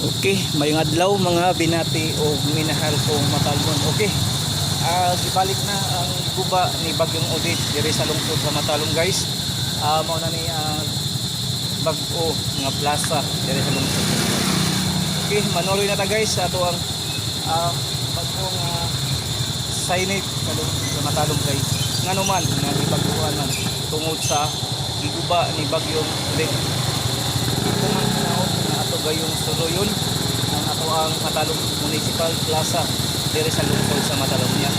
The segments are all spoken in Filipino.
Okay, mayong adlaw mga binati o minahal kong Matalon. Okay, gibalik na ang guba ni Bagyong Odette diri sa lungsod sa Matalon guys. Mao na ni bag-o nga plaza diri sa lungsod. Okay, manuloy na ta guys sa ato ang bag-o nga signage sa lungsod sa Matalon guys. Ngano man nga gibag-uan man tungod sa giguba ni Bagyong Odette. Ito man hinaot na ato gayong suluyon ang ato ang Matalon Municipal Plaza diri sa lungsod sa Matalon niya.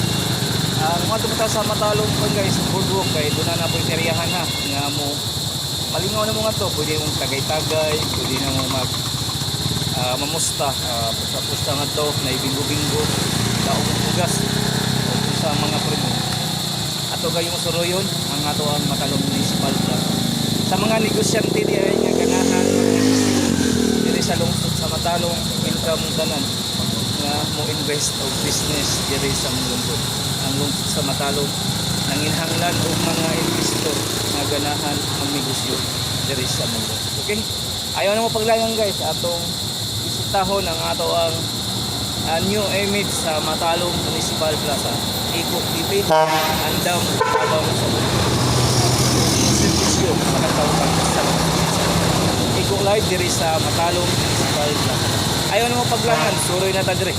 Mga tumuta sa Matalon kon guys, boardwalk kay doon na po teriyahan ha nga mo malingaw na mo nga to, pwede mong tagay-tagay, pwede na mo mag mamusta, pusta-pusta nga to, na ibingo-bingo, daong ugas o sa mga primo. Ato gayong suluyon ang ato ang Matalon Municipal Plaza. Sa mga negosyante diay nga ganahan diri sa lungsod sa Matalon, welcome tanan nga mo invest o business diri sa lungsod. Ang lungsod sa Matalon nanginhanglan og mga investor nga ganahan magnegosyo diri sa mundo. Okay? Ayaw na mo paglangan guys, atong bisitahon ang ato ang new image sa Matalon Municipal Plaza. Ikot TV, andam abang sa servisyo makatawag sa Ikot live diri sa Matalon Municipal Plaza. Ayaw na mo paglangan, suroy na ta dire.